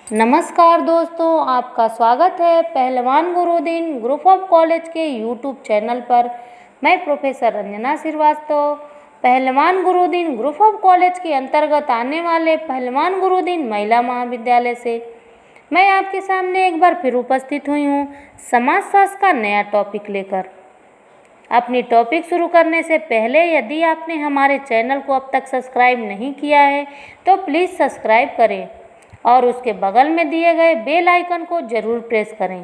नमस्कार दोस्तों, आपका स्वागत है पहलवान गुरुदीन ग्रुप ऑफ कॉलेज के यूट्यूब चैनल पर। मैं प्रोफेसर रंजना श्रीवास्तव पहलवान गुरुदीन ग्रुप ऑफ कॉलेज के अंतर्गत आने वाले पहलवान गुरुदीन महिला महाविद्यालय से मैं आपके सामने एक बार फिर उपस्थित हुई हूँ समाजशास्त्र का नया टॉपिक लेकर। अपनी टॉपिक शुरू करने से पहले यदि आपने हमारे चैनल को अब तक सब्सक्राइब नहीं किया है तो प्लीज़ सब्सक्राइब करें और उसके बगल में दिए गए बेल आइकन को ज़रूर प्रेस करें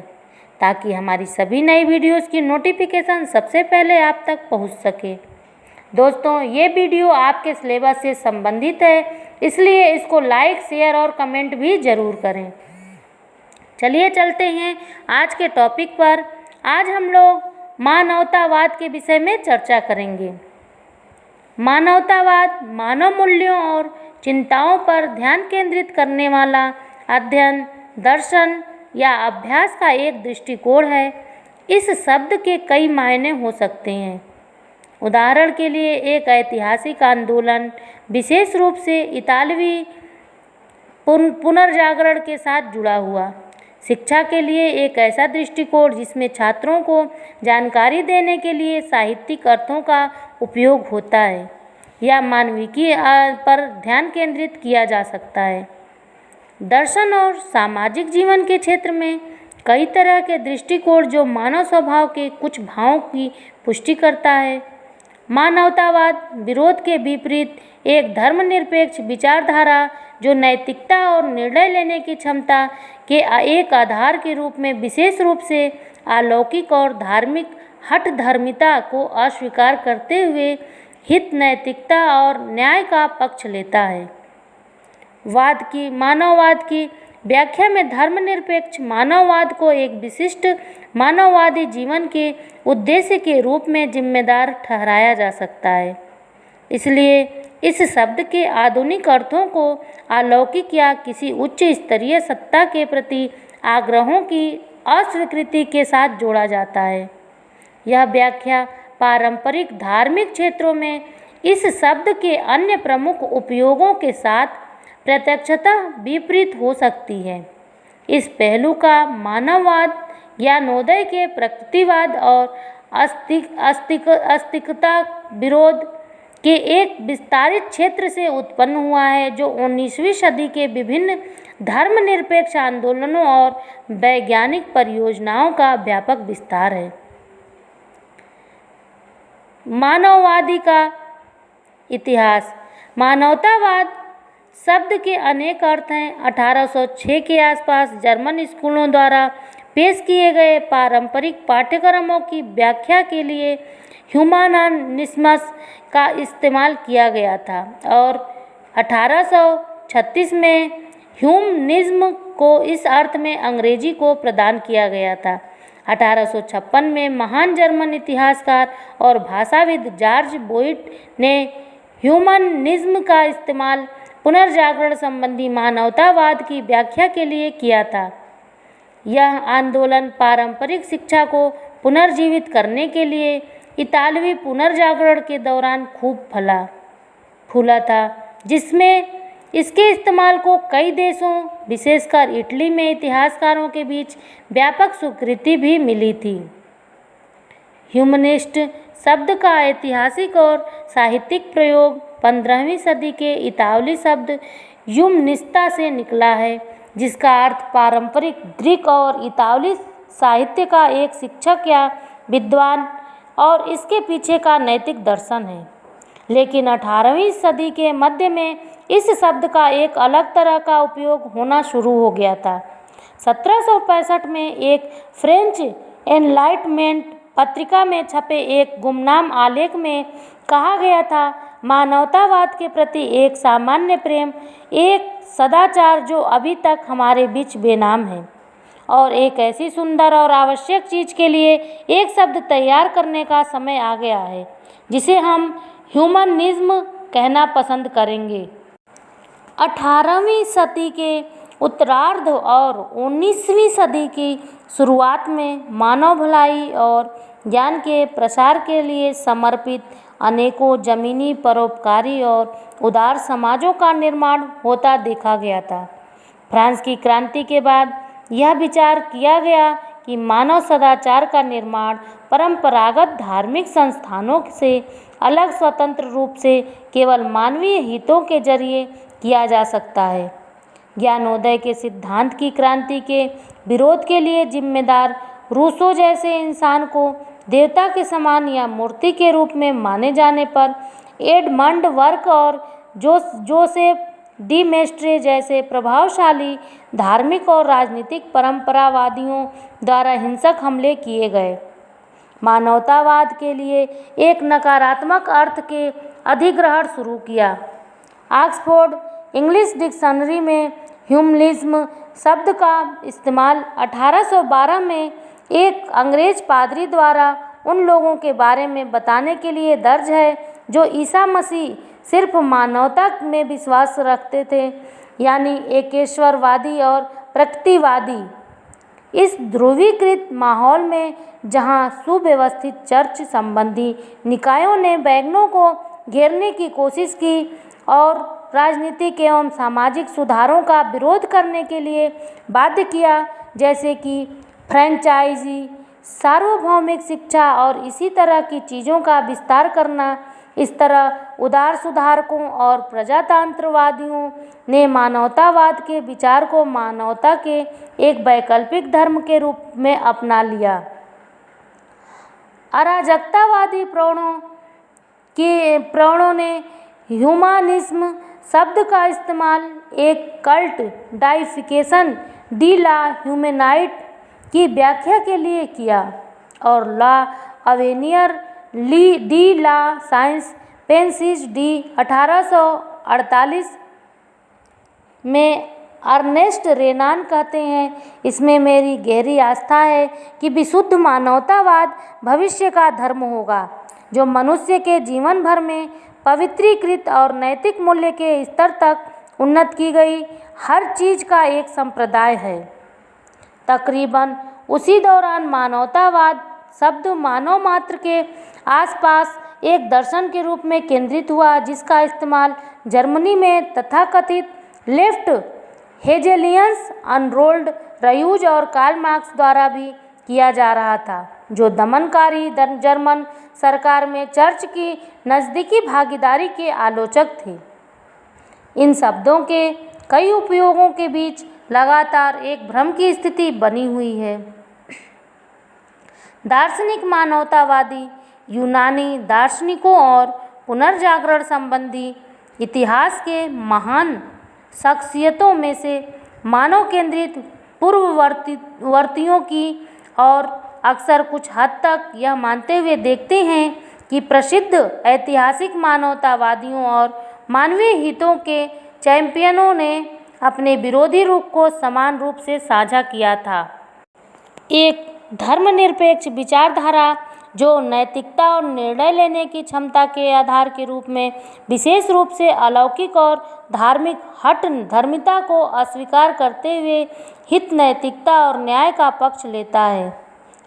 ताकि हमारी सभी नई वीडियोस की नोटिफिकेशन सबसे पहले आप तक पहुंच सके। दोस्तों, ये वीडियो आपके सिलेबस से संबंधित है, इसलिए इसको लाइक, शेयर और कमेंट भी ज़रूर करें। चलिए चलते हैं आज के टॉपिक पर। आज हम लोग मानवतावाद के विषय में चर्चा करेंगे। मानवतावाद मानव मूल्यों और चिंताओं पर ध्यान केंद्रित करने वाला अध्ययन, दर्शन या अभ्यास का एक दृष्टिकोण है। इस शब्द के कई मायने हो सकते हैं। उदाहरण के लिए एक ऐतिहासिक आंदोलन, विशेष रूप से इतालवी पुनर्जागरण के साथ जुड़ा हुआ। शिक्षा के लिए एक ऐसा दृष्टिकोण जिसमें छात्रों को जानकारी देने के लिए साहित्यिक अर्थों का उपयोग होता है या मानविकी पर ध्यान केंद्रित किया जा सकता है। दर्शन और सामाजिक जीवन के क्षेत्र में कई तरह के दृष्टिकोण जो मानव स्वभाव के कुछ भावों की पुष्टि करता है। मानवतावाद विरोध के विपरीत एक धर्मनिरपेक्ष विचारधारा जो नैतिकता और निर्णय लेने की क्षमता के एक आधार के रूप में विशेष रूप से अलौकिक और धार्मिक हठधर्मिता को अस्वीकार करते हुए हित, नैतिकता और न्याय का पक्ष लेता है। मानववाद की व्याख्या में धर्मनिरपेक्ष मानववाद को एक विशिष्ट मानववादी जीवन के उद्देश्य के रूप में जिम्मेदार ठहराया जा सकता है। इसलिए इस शब्द के आधुनिक अर्थों को अलौकिक या किसी उच्च स्तरीय सत्ता के प्रति आग्रहों की अस्वीकृति के साथ जोड़ा जाता है। यह व्याख्या पारंपरिक धार्मिक क्षेत्रों में इस शब्द के अन्य प्रमुख उपयोगों के साथ प्रत्यक्षतः विपरीत हो सकती है। इस पहलू का मानववाद ज्ञानोदय के प्रकृतिवाद और अस्तिकता विरोध के एक विस्तारित क्षेत्र से उत्पन्न हुआ है जो 19वीं सदी के विभिन्न धर्मनिरपेक्ष आंदोलनों और वैज्ञानिक परियोजनाओं का व्यापक विस्तार है। मानववादी का इतिहास। मानवतावाद शब्द के अनेक अर्थ हैं। 1806 के आसपास जर्मन स्कूलों द्वारा पेश किए गए पारंपरिक पाठ्यक्रमों की व्याख्या के लिए ह्यूमानिज्म का इस्तेमाल किया गया था और 1836 में ह्यूमनिज्म को इस अर्थ में अंग्रेजी को प्रदान किया गया था। 1856 में महान जर्मन इतिहासकार और भाषाविद जॉर्ज बोइट ने ह्यूमनिज्म का इस्तेमाल पुनर्जागरण संबंधी मानवतावाद की व्याख्या के लिए किया था। यह आंदोलन पारंपरिक शिक्षा को पुनर्जीवित करने के लिए इतालवी पुनर्जागरण के दौरान खूब फूला था, जिसमें इसके इस्तेमाल को कई देशों, विशेषकर इटली में इतिहासकारों के बीच व्यापक स्वीकृति भी मिली थी। ह्यूमनिस्ट शब्द का ऐतिहासिक और साहित्यिक प्रयोग 15वीं सदी के इतालवी शब्द ह्यूमनिस्ता से निकला है, जिसका अर्थ पारंपरिक ग्रीक और इतालवी साहित्य का एक शिक्षक या विद्वान और इसके पीछे का नैतिक दर्शन है। लेकिन 18वीं सदी के मध्य में इस शब्द का एक अलग तरह का उपयोग होना शुरू हो गया था। 1765 में एक फ्रेंच एनलाइटमेंट पत्रिका में छपे एक गुमनाम आलेख में कहा गया था, मानवतावाद के प्रति एक सामान्य प्रेम, एक सदाचार जो अभी तक हमारे बीच बेनाम है और एक ऐसी सुंदर और आवश्यक चीज़ के लिए एक शब्द तैयार करने का समय आ गया है जिसे हम ह्यूमनिज्म कहना पसंद करेंगे। 18वीं सदी के उत्तरार्ध और 19वीं सदी की शुरुआत में मानव भलाई और ज्ञान के प्रसार के लिए समर्पित अनेकों जमीनी, परोपकारी और उदार समाजों का निर्माण होता देखा गया था। फ्रांस की क्रांति के बाद यह विचार किया गया कि मानव सदाचार का निर्माण परंपरागत धार्मिक संस्थानों से अलग स्वतंत्र रूप से केवल मानवीय हितों के जरिए किया जा सकता है। ज्ञानोदय के सिद्धांत की क्रांति के विरोध के लिए जिम्मेदार रूसो जैसे इंसान को देवता के समान या मूर्ति के रूप में माने जाने पर एडमंड वर्क और जोसेफ डी मेस्ट्रे जैसे प्रभावशाली धार्मिक और राजनीतिक परंपरावादियों द्वारा हिंसक हमले किए गए। मानवतावाद के लिए एक नकारात्मक अर्थ के अधिग्रहण शुरू किया। ऑक्सफोर्ड इंग्लिश डिक्शनरी में ह्यूमनिज्म शब्द का इस्तेमाल 1812 में एक अंग्रेज पादरी द्वारा उन लोगों के बारे में बताने के लिए दर्ज है जो ईसा मसीह सिर्फ मानवता में विश्वास रखते थे, यानी एकेश्वरवादी और प्रकृतिवादी। इस ध्रुवीकृत माहौल में जहां सुव्यवस्थित चर्च संबंधी निकायों ने बैगनों को घेरने की कोशिश की और राजनीतिक एवं सामाजिक सुधारों का विरोध करने के लिए बाध्य किया, जैसे कि फ्रेंचाइजी, सार्वभौमिक शिक्षा और इसी तरह की चीज़ों का विस्तार करना, इस तरह उदार सुधारकों और प्रजातंत्रवादियों ने मानवतावाद के विचार को मानवता के एक वैकल्पिक धर्म के रूप में अपना लिया। अराजकतावादी प्रणों ने ह्यूमनिज्म शब्द का इस्तेमाल एक कल्ट डाइफिकेशन डी ला ह्यूमैनिटी की व्याख्या के लिए किया और ला अवेनियर डी ला साइंस पेंसिस डी 1848 में अर्नेस्ट रेनान कहते हैं, इसमें मेरी गहरी आस्था है कि विशुद्ध मानवतावाद भविष्य का धर्म होगा जो मनुष्य के जीवन भर में पवित्रीकृत और नैतिक मूल्य के स्तर तक उन्नत की गई हर चीज़ का एक संप्रदाय है। तकरीबन उसी दौरान मानवतावाद शब्द मानव मात्र के आसपास एक दर्शन के रूप में केंद्रित हुआ, जिसका इस्तेमाल जर्मनी में तथाकथित लेफ्ट हेजेलियंस, अनरोल्ड रयूज और कार्ल मार्क्स द्वारा भी किया जा रहा था, जो दमनकारी जर्मन सरकार में चर्च की नज़दीकी भागीदारी के आलोचक थे। इन शब्दों के कई उपयोगों के बीच लगातार एक भ्रम की स्थिति बनी हुई है। दार्शनिक मानवतावादी यूनानी दार्शनिकों और पुनर्जागरण संबंधी इतिहास के महान शख्सियतों में से मानव केंद्रित पूर्ववर्तियों की और अक्सर कुछ हद तक यह मानते हुए देखते हैं कि प्रसिद्ध ऐतिहासिक मानवतावादियों और मानवीय हितों के चैंपियनों ने अपने विरोधी रूप को समान रूप से साझा किया था। एक धर्मनिरपेक्ष विचारधारा जो नैतिकता और निर्णय लेने की क्षमता के आधार के रूप में विशेष रूप से अलौकिक और धार्मिक हठ धर्मिता को अस्वीकार करते हुए हित नैतिकता और न्याय का पक्ष लेता है।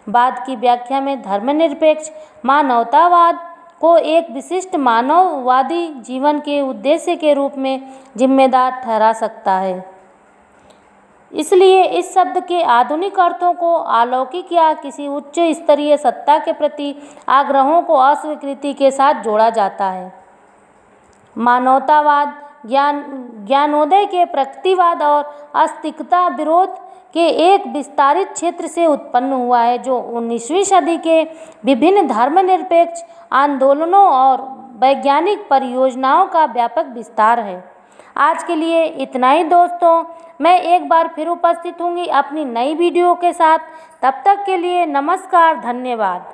बाद की व्याख्या में धर्मनिरपेक्ष मानवतावाद को एक विशिष्ट मानववादी जीवन के उद्देश्य के रूप में जिम्मेदार ठहरा सकता है। इसलिए इस शब्द के आधुनिक अर्थों को अलौकिक या किसी उच्च स्तरीय सत्ता के प्रति आग्रहों को अस्वीकृति के साथ जोड़ा जाता है। मानवतावाद ज्ञानोदय के प्रकृतिवाद और आस्तिकता विरोध के एक विस्तारित क्षेत्र से उत्पन्न हुआ है, जो 19वीं सदी के विभिन्न धर्मनिरपेक्ष आंदोलनों और वैज्ञानिक परियोजनाओं का व्यापक विस्तार है। आज के लिए इतना ही दोस्तों, मैं एक बार फिर उपस्थित होंगी अपनी नई वीडियो के साथ। तब तक के लिए नमस्कार, धन्यवाद।